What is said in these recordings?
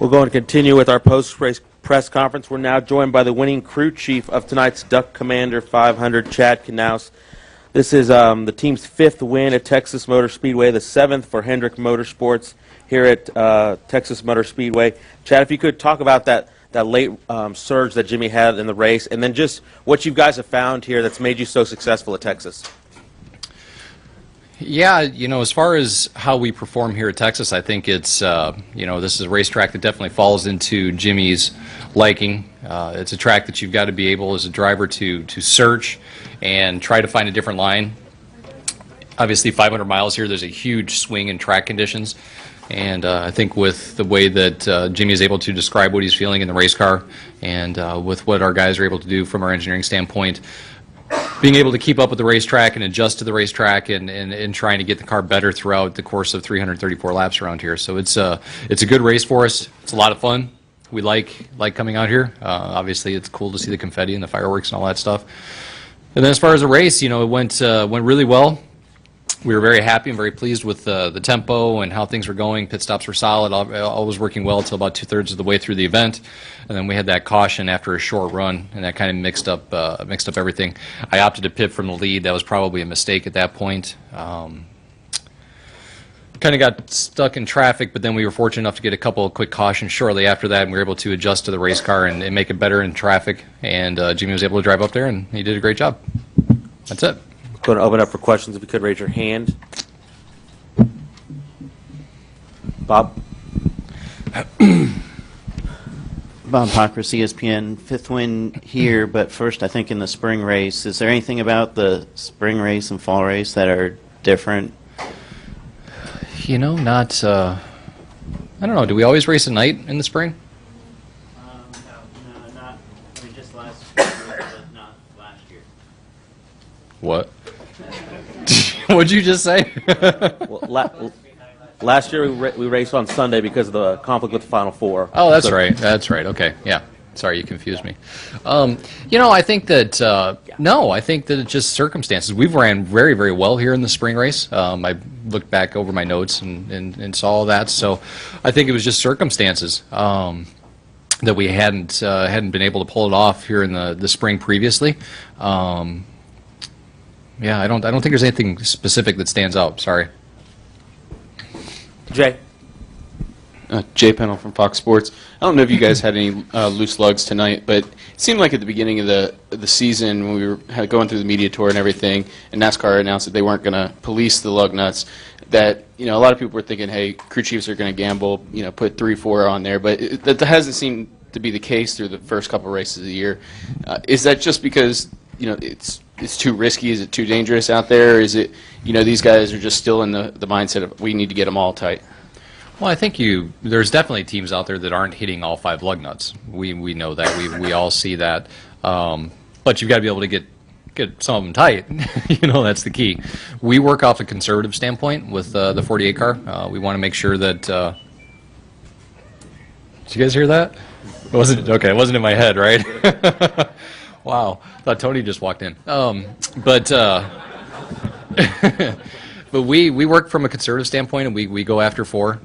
We're going to continue with our post-race press conference. We're now joined by the winning crew chief of tonight's Duck Commander 500, Chad Knaus. This is the team's 5th win at Texas Motor Speedway, the 7th for Hendrick Motorsports here at Texas Motor Speedway. Chad, if you could talk about that late surge that Jimmie had in the race, and then just what you guys have found here that's made you so successful at Texas. Yeah, as far as how we perform here at Texas, I think it's, this is a racetrack that definitely falls into Jimmie's liking. It's a track that you've got to be able as a driver to search and try to find a different line. Obviously, 500 miles here, there's a huge swing in track conditions. And I think with the way that Jimmie is able to describe what he's feeling in the race car, and with what our guys are able to do from our engineering standpoint, being able to keep up with the racetrack and adjust to the racetrack and trying to get the car better throughout the course of 334 laps around here. So it's a good race for us. It's a lot of fun. We like coming out here. Obviously, it's cool to see the confetti and the fireworks and all that stuff. And then as far as the race, it went really well. We were very happy and very pleased with the tempo and how things were going. Pit stops were solid, all was working well until about 2/3 of the way through the event, and then we had that caution after a short run, and that kind of mixed up everything. I opted to pit from the lead. That was probably a mistake at that point. Kind of got stuck in traffic, but then we were fortunate enough to get a couple of quick cautions shortly after that, and we were able to adjust to the race car and make it better in traffic. And Jimmie was able to drive up there, and he did a great job. That's it. Going to open up for questions. If you could raise your hand. Bob? Bob Pockris, ESPN. 5th win here, but first I think in the spring race. Is there anything about the spring race and fall race that are different? Not, I don't know. Do we always race at night in the spring? No, not. I mean, just last year, but not last year. What? What'd you just say? Well, last year we raced on Sunday because of the conflict with the Final Four. Oh, that's right. That's right. Okay, yeah. Sorry, you confused me. I think that no, I think that it's just circumstances. We've ran very, very well here in the spring race. I looked back over my notes and saw all that. So I think it was just circumstances that we hadn't been able to pull it off here in the spring previously. Yeah, I don't think there's anything specific that stands out. Sorry. Jay? Jay Pennell from Fox Sports. I don't know if you guys had any loose lugs tonight, but it seemed like at the beginning of the season when we were going through the media tour and everything, and NASCAR announced that they weren't going to police the lug nuts, that a lot of people were thinking, hey, crew chiefs are going to gamble, put 3-4 on there, but that hasn't seemed to be the case through the first couple races of the year. Is that just because it's too risky? Is it too dangerous out there? Is it, these guys are just still in the mindset of we need to get them all tight? Well, I think there's definitely teams out there that aren't hitting all 5 lug nuts. We know that. We all see that. But you've got to be able to get some of them tight. That's the key. We work off a conservative standpoint with the 48 car. We want to make sure that. Did you guys hear that? It wasn't okay. It wasn't in my head, right? Wow, thought Tony just walked in. But we work from a conservative standpoint, and we go after 4.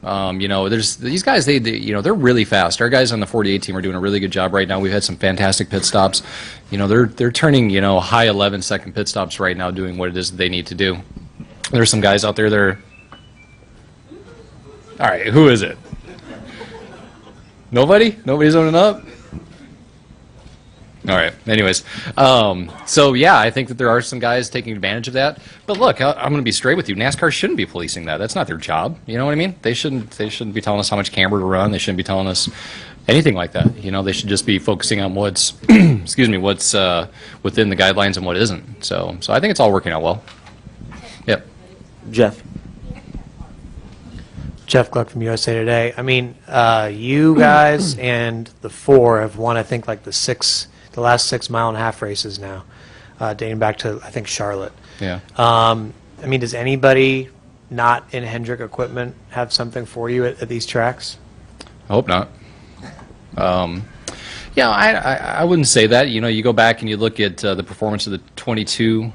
There's these guys. They're really fast. Our guys on the 48 team are doing a really good job right now. We've had some fantastic pit stops. They're turning high 11-second pit stops right now, doing what it is that they need to do. There's some guys out there that are. All right, who is it? Nobody? Nobody's owning up? All right. Anyways, so yeah, I think that there are some guys taking advantage of that. But look, I'm going to be straight with you. NASCAR shouldn't be policing that. That's not their job. You know what I mean? They shouldn't be telling us how much camber to run. They shouldn't be telling us anything like that. They should just be focusing on what's, what's within the guidelines and what isn't. So I think it's all working out well. Yep. Jeff? Jeff Gluck from USA Today. I mean, you guys and the 4 have won, I think, like the last 6 mile-and-a-half races now, dating back to, I think, Charlotte. Yeah. I mean, does anybody not in Hendrick equipment have something for you at these tracks? I hope not. Yeah, I wouldn't say that. You go back and you look at the performance of the 22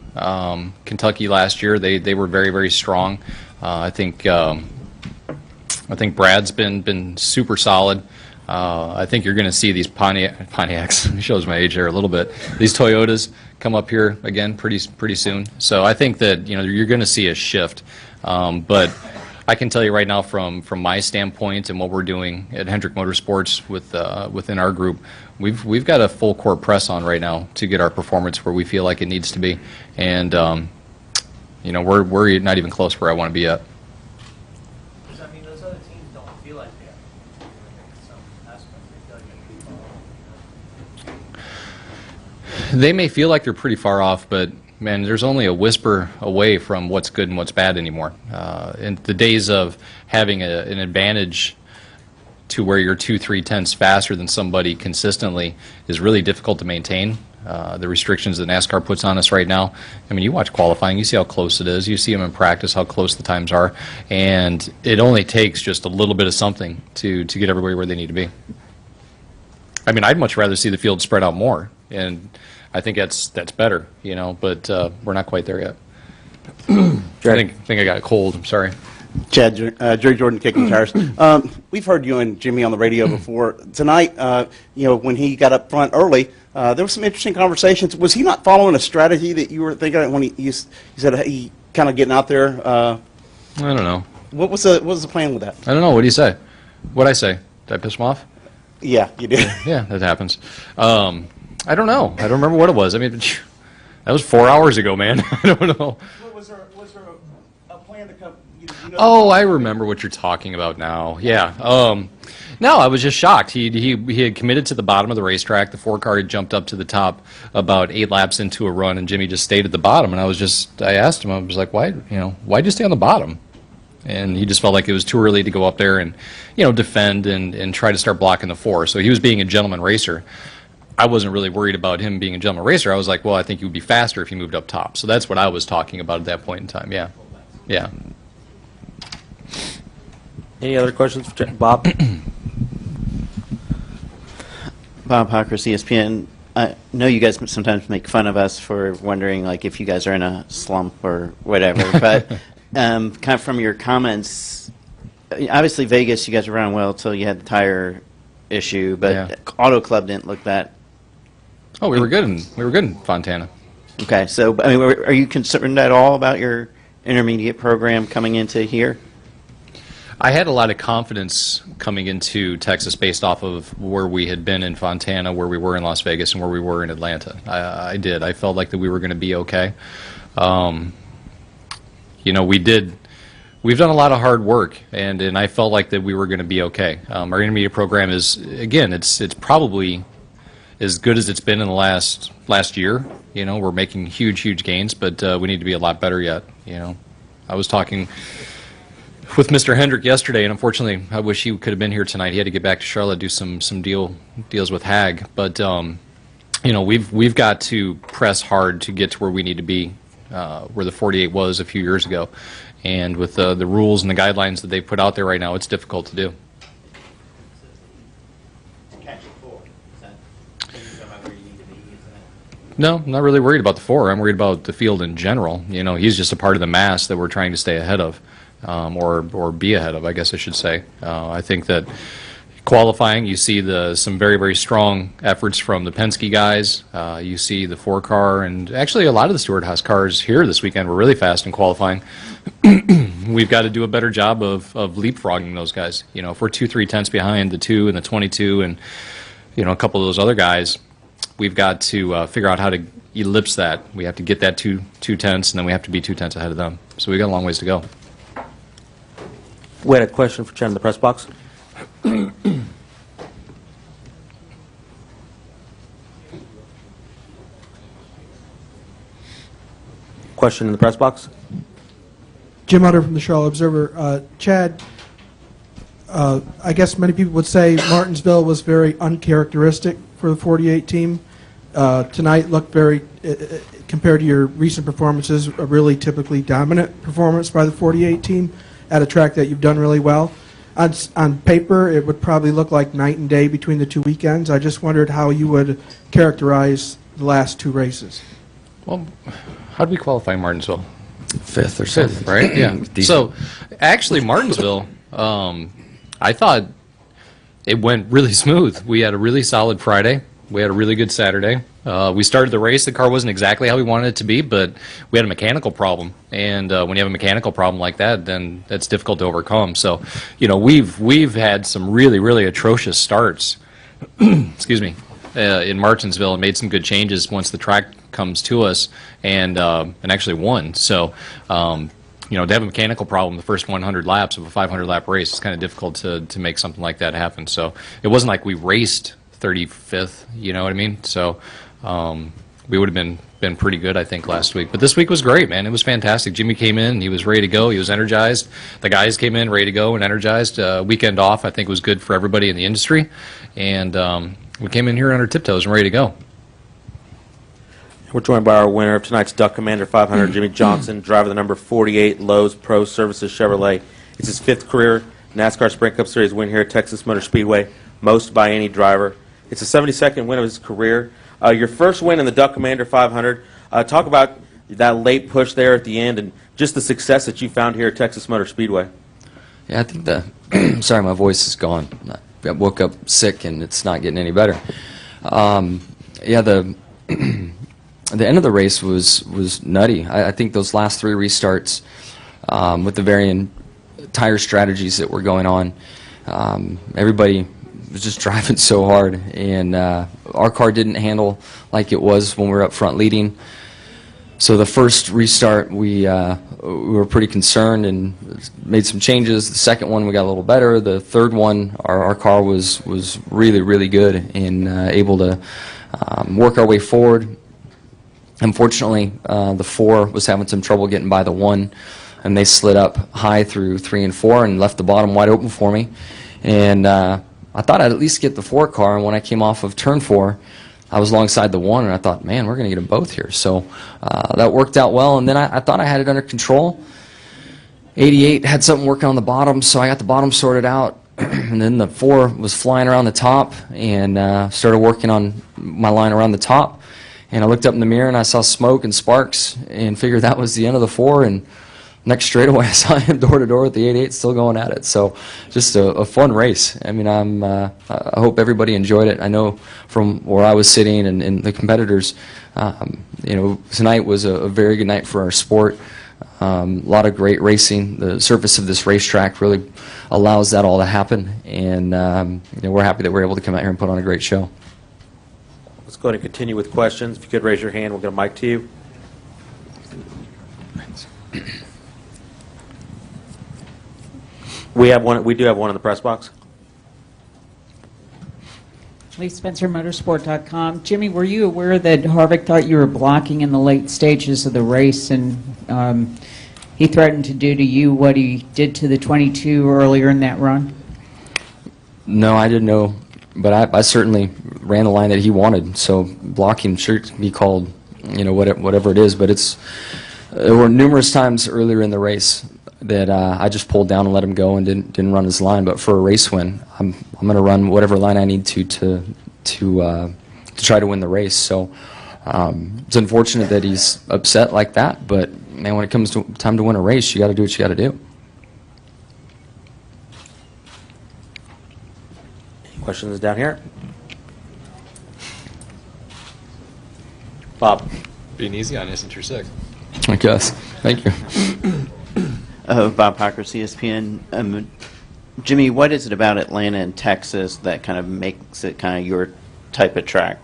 Kentucky last year. They were very, very strong. I think Brad's been super solid. I think you're going to see these Pontiacs, shows my age there a little bit, these Toyotas come up here again pretty soon. So I think that you're going to see a shift. But I can tell you right now from my standpoint and what we're doing at Hendrick Motorsports within our group, we've got a full court press on right now to get our performance where we feel like it needs to be. And we're not even close where I want to be at. I mean, those other teams don't feel like they have. In some aspects, they feel like they're They may feel like they're pretty far off, but man, there's only a whisper away from what's good and what's bad anymore. In the days of having an advantage to where you're 2-3 tenths faster than somebody consistently is really difficult to maintain. The restrictions that NASCAR puts on us right now. I mean, you watch qualifying, you see how close it is. You see them in practice, how close the times are, and it only takes just a little bit of something to get everybody where they need to be. I mean, I'd much rather see the field spread out more, and I think that's better, but we're not quite there yet. I think I got a cold. I'm sorry. Chad, Jerry Jordan, Kicking Tires. We've heard you and Jimmie on the radio before. Tonight, when he got up front early, there was some interesting conversations. Was he not following a strategy that you were thinking of when he said he kind of getting out there? I don't know. What was the plan with that? I don't know. What do you say? What'd I say? Did I piss him off? Yeah, you did. Yeah, that happens. I don't know. I don't remember what it was. I mean, that was 4 hours ago, man. I don't know. Was there a plan to come? Oh, I remember what you're talking about now. Yeah. No, I was just shocked. He had committed to the bottom of the racetrack. The 4-car had jumped up to the top about 8 laps into a run, and Jimmie just stayed at the bottom. And I asked him, I was like, why'd you stay on the bottom? And he just felt like it was too early to go up there and, defend and try to start blocking the 4. So he was being a gentleman racer. I wasn't really worried about him being a gentleman racer. I was like, well, I think he would be faster if he moved up top. So that's what I was talking about at that point in time. Yeah. Yeah. Any other questions for Bob? Bob Hawkers, ESPN. I know you guys sometimes make fun of us for wondering like if you guys are in a slump or whatever, but kind of from your comments, obviously Vegas, you guys were running well until you had the tire issue, but Yeah. Auto Club didn't look that. Oh, we were good in Fontana. Okay, so I mean, are you concerned at all about your intermediate program coming into here? I had a lot of confidence coming into Texas based off of where we had been in Fontana, where we were in Las Vegas, and where we were in Atlanta. I did. I felt like that we were going to be okay. We've done a lot of hard work, and I felt like that we were going to be okay. Our intermediate program is, again, it's probably as good as it's been in the last year. We're making huge gains, but we need to be a lot better yet. I was talking with Mr. Hendrick yesterday, and unfortunately, I wish he could have been here tonight. He had to get back to Charlotte, do some deals with Hag. But we've got to press hard to get to where we need to be, where the 48 was a few years ago. And with the rules and the guidelines that they put out there right now, it's difficult to do. No, I'm not really worried about the 4. I'm worried about the field in general. He's just a part of the mass that we're trying to stay ahead of, or be ahead of, I guess I should say. I think that qualifying, you see some very strong efforts from the Penske guys. You see the 4-car, and actually a lot of the Stewart-Haas cars here this weekend were really fast in qualifying. We've got to do a better job of leapfrogging those guys. If we're 2-3 tenths behind the 2 and the 22 and a couple of those other guys, we've got to figure out how to ellipse that. We have to get that 2 tenths, and then we have to be 2 tenths ahead of them. So we've got a long ways to go. We had a question for Chen in the press box. Question in the press box. Jim Utter from the Charlotte Observer. Chad, I guess many people would say Martinsville was very uncharacteristic for the 48 team. Tonight looked very, compared to your recent performances, a really typically dominant performance by the 48 team at a track that you've done really well. On paper, it would probably look like night and day between the 2 weekends. I just wondered how you would characterize the last 2 races. Well, how did we qualify in Martinsville? 5th or 6th, right? Yeah. So, actually, Martinsville, I thought It went really smooth. We had a really solid Friday. We had a really good Saturday. We started the race. The car wasn't exactly how we wanted it to be, but we had a mechanical problem. And when you have a mechanical problem like that, then that's difficult to overcome. So, we've had some really, really atrocious starts. Excuse me. In Martinsville, and made some good changes once the track comes to us, and actually won. So, to have a mechanical problem the first 100 laps of a 500 lap race, it's kind of difficult to make something like that happen. So it wasn't like we raced 35th, you know what I mean? So we would have been pretty good, I think, last week. But this week was great, man. It was fantastic. Jimmie came in, he was ready to go, he was energized. The guys came in ready to go and energized. Weekend off, I think, was good for everybody in the industry. And we came in here on our tiptoes and ready to go. We're joined by our winner of tonight's Duck Commander 500, Jimmie Johnson, driver of the number 48 Lowe's Pro Services Chevrolet. It's his 5th career NASCAR Sprint Cup Series win here at Texas Motor Speedway, most by any driver. It's the 72nd win of his career. Your first win in the Duck Commander 500. Talk about that late push there at the end and just the success that you found here at Texas Motor Speedway. Yeah, I think sorry, my voice is gone. I woke up sick and it's not getting any better. Yeah, the end of the race was nutty. I think those last 3 restarts with the varying tire strategies that were going on, everybody was just driving so hard, and our car didn't handle like it was when we were up front leading. So the first restart, we were pretty concerned and made some changes. The second one, we got a little better. The third one, our car was really, really good and able to work our way forward. Unfortunately, the 4 was having some trouble getting by the 1, and they slid up high through 3 and 4 and left the bottom wide open for me. And I thought I'd at least get the 4 car, and when I came off of turn 4, I was alongside the 1, and I thought, man, we're going to get them both here. So that worked out well, and then I thought I had it under control. 88 had something working on the bottom, so I got the bottom sorted out. And then the 4 was flying around the top, and started working on my line around the top. And I looked up in the mirror and I saw smoke and sparks and figured that was the end of the 4. And next straightaway I saw him door to door with the 88 still going at it. So just a fun race. I mean, I hope everybody enjoyed it. I know from where I was sitting and the competitors, tonight was a very good night for our sport. A lot of great racing. The surface of this racetrack really allows that all to happen. And we're happy that we're able to come out here and put on a great show. Let's go ahead and continue with questions. If you could raise your hand, we'll get a mic to you. We do have one in the press box. Lee Spencer, Motorsport.com. Jimmie, were you aware that Harvick thought you were blocking in the late stages of the race, and he threatened to do to you what he did to the 22 earlier in that run? No, I didn't know, but I certainly ran the line that he wanted. So blocking should be called, whatever it is. But there were numerous times earlier in the race that I just pulled down and let him go and didn't run his line. But for a race win, I'm going to run whatever line I need to try to win the race. So it's unfortunate that he's upset like that. But man, when it comes to time to win a race, you got to do what you got to do. Questions down here? Bob. Being easy on you since you're sick. I guess. Thank you. Bob Pockers, ESPN. Jimmie, what is it about Atlanta and Texas that kind of makes it kind of your type of track?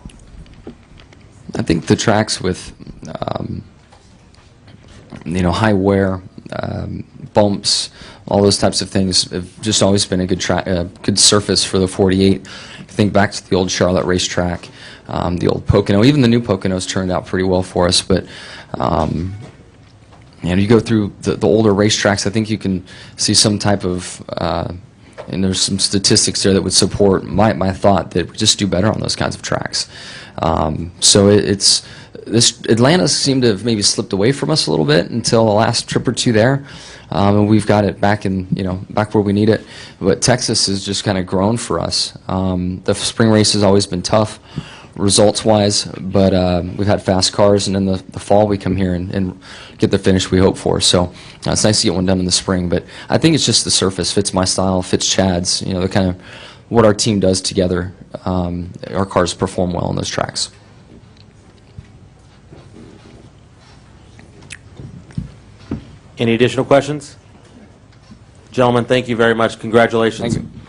I think the tracks with, high wear, bumps, all those types of things have just always been a good surface for the 48. Think back to the old Charlotte racetrack, the old Pocono. Even the new Poconos turned out pretty well for us, but you go through the older racetracks, I think you can see some type of, and there's some statistics there that would support my thought that we just do better on those kinds of tracks. So Atlanta seemed to have maybe slipped away from us a little bit until the last trip or two there. And we've got it back back where we need it. But Texas has just kind of grown for us. The spring race has always been tough, results-wise, but we've had fast cars, and in the fall we come here and get the finish we hope for. So it's nice to get one done in the spring. But I think it's just the surface fits my style, fits Chad's. The kind of what our team does together, our cars perform well on those tracks. Any additional questions? Gentlemen, thank you very much. Congratulations. Thank you.